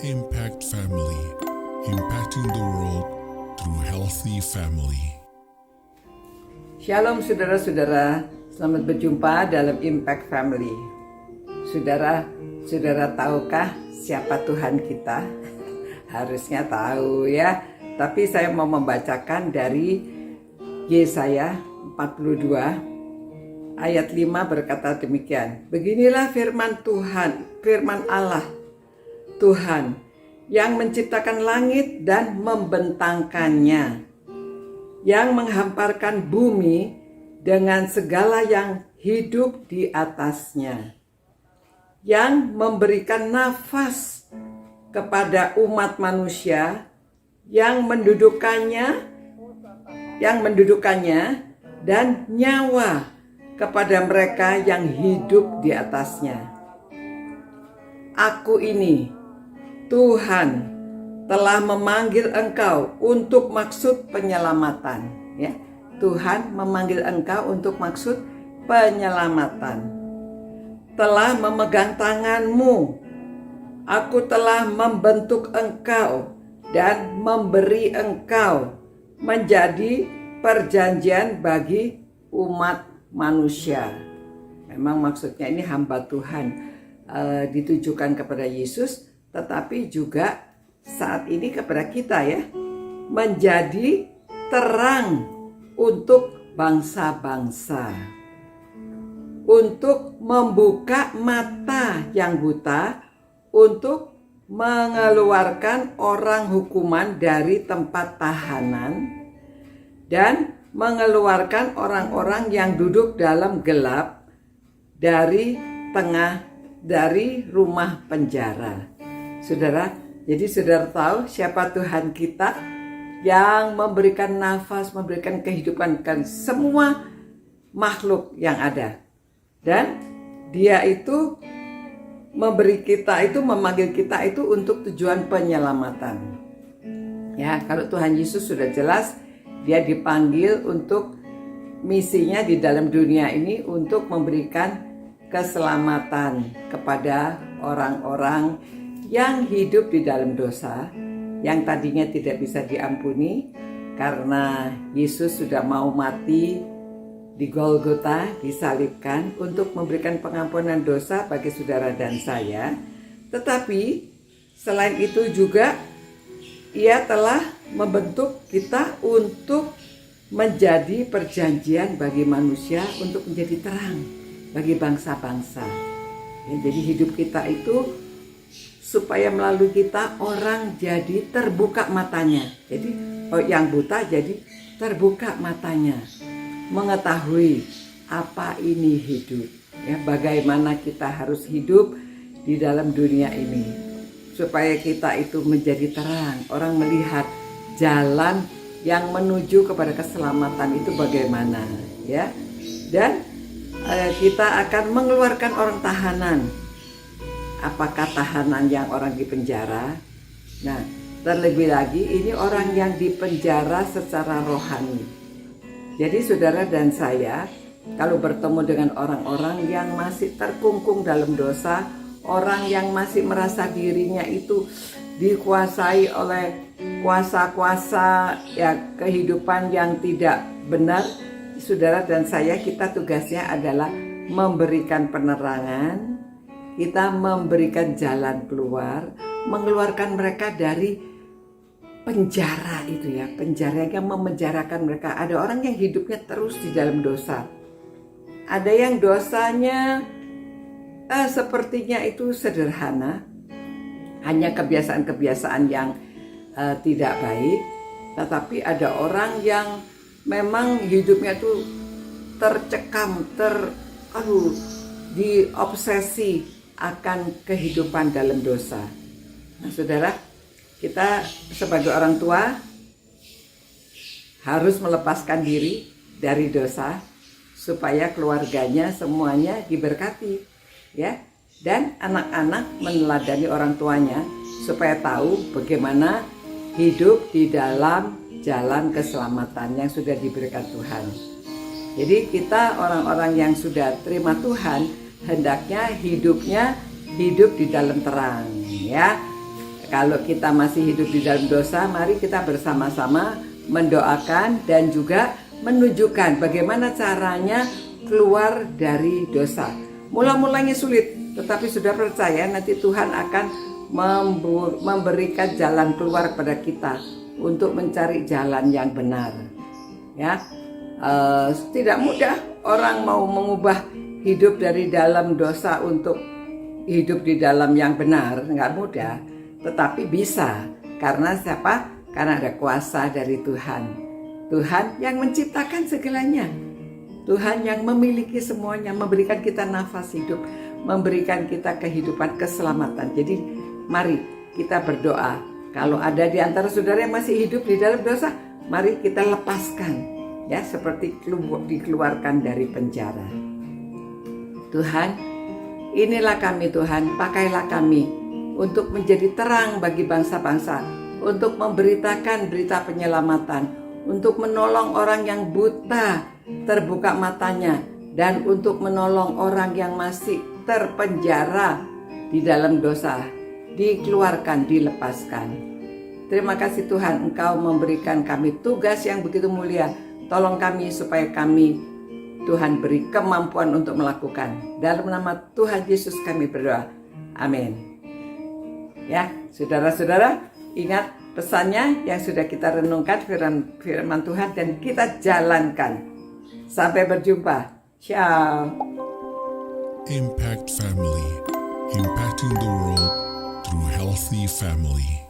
Impact Family, impacting the world through healthy family. Shalom saudara-saudara, selamat berjumpa dalam Impact Family. Saudara tahukah siapa Tuhan kita? Harusnya tahu ya. Tapi saya mau membacakan dari Yesaya 42 ayat 5 berkata demikian. Beginilah firman Tuhan, firman Allah, Tuhan yang menciptakan langit dan membentangkannya, yang menghamparkan bumi dengan segala yang hidup di atasnya, yang memberikan nafas kepada umat manusia, yang mendudukannya dan nyawa kepada mereka yang hidup di atasnya. Aku ini, Tuhan, telah memanggil engkau untuk maksud penyelamatan. Ya, Tuhan memanggil engkau untuk maksud penyelamatan. Telah memegang tanganmu. Aku telah membentuk engkau dan memberi engkau menjadi perjanjian bagi umat manusia. Memang maksudnya ini hamba Tuhan ditujukan kepada Yesus, tetapi juga saat ini kepada kita ya, menjadi terang untuk bangsa-bangsa, untuk membuka mata yang buta, untuk mengeluarkan orang hukuman dari tempat tahanan, dan mengeluarkan orang-orang yang duduk dalam gelap dari rumah penjara. Saudara, jadi saudara tahu siapa Tuhan kita yang memberikan nafas, memberikan kehidupan kan semua makhluk yang ada. Dan dia itu memanggil kita itu untuk tujuan penyelamatan. Ya, kalau Tuhan Yesus sudah jelas, dia dipanggil untuk misinya di dalam dunia ini untuk memberikan keselamatan kepada orang-orang yang hidup di dalam dosa, yang tadinya tidak bisa diampuni karena Yesus sudah mau mati di Golgota, disalibkan untuk memberikan pengampunan dosa bagi saudara dan saya. Tetapi selain itu juga Ia telah membentuk kita untuk menjadi perjanjian bagi manusia, untuk menjadi terang bagi bangsa-bangsa. Ya, jadi hidup kita itu supaya melalui kita orang jadi terbuka matanya. Jadi yang buta jadi terbuka matanya, mengetahui apa ini hidup, ya, bagaimana kita harus hidup di dalam dunia ini, supaya kita itu menjadi terang. Orang melihat jalan yang menuju kepada keselamatan itu bagaimana, ya. Dan kita akan mengeluarkan orang tahanan. Apakah tahanan yang orang di penjara? Nah, terlebih lagi ini orang yang di penjara secara rohani. Jadi saudara dan saya, kalau bertemu dengan orang-orang yang masih terkungkung dalam dosa, orang yang masih merasa dirinya itu dikuasai oleh kuasa-kuasa ya kehidupan yang tidak benar, saudara dan saya, kita tugasnya adalah memberikan penerangan. Kita memberikan jalan keluar, mengeluarkan mereka dari penjara itu ya, penjara yang memenjarakan mereka. Ada orang yang hidupnya terus di dalam dosa. Ada yang dosanya sepertinya itu sederhana, hanya kebiasaan-kebiasaan yang tidak baik. Tetapi ada orang yang memang hidupnya tuh tercekam, diobsesi akan kehidupan dalam dosa. Nah saudara, kita sebagai orang tua harus melepaskan diri dari dosa supaya keluarganya semuanya diberkati, ya. Dan anak-anak meneladani orang tuanya supaya tahu bagaimana hidup di dalam jalan keselamatan yang sudah diberikan Tuhan. Jadi kita orang-orang yang sudah terima Tuhan hendaknya hidup di dalam terang, ya. Kalau kita masih hidup di dalam dosa, mari kita bersama-sama mendoakan dan juga menunjukkan bagaimana caranya keluar dari dosa. Mula-mulanya sulit, tetapi sudah percaya nanti Tuhan akan memberikan jalan keluar kepada kita untuk mencari jalan yang benar. Ya, tidak mudah orang mau mengubah hidup dari dalam dosa untuk hidup di dalam yang benar, nggak mudah. Tetapi bisa, karena siapa? Karena ada kuasa dari Tuhan. Tuhan yang menciptakan segalanya. Tuhan yang memiliki semuanya, memberikan kita nafas hidup, memberikan kita kehidupan, keselamatan. Jadi mari kita berdoa. Kalau ada di antara saudara yang masih hidup di dalam dosa, mari kita lepaskan. Ya, seperti dikeluarkan dari penjara. Tuhan, inilah kami Tuhan, pakailah kami untuk menjadi terang bagi bangsa-bangsa, untuk memberitakan berita penyelamatan, untuk menolong orang yang buta terbuka matanya, dan untuk menolong orang yang masih terpenjara di dalam dosa, dikeluarkan, dilepaskan. Terima kasih Tuhan, Engkau memberikan kami tugas yang begitu mulia. Tolong kami supaya kami, Tuhan beri kemampuan untuk melakukan. Dalam nama Tuhan Yesus kami berdoa. Amin. Ya, saudara-saudara, ingat pesannya yang sudah kita renungkan, firman Tuhan, dan kita jalankan. Sampai berjumpa. Ciao. Impact Family, impacting the world through healthy family.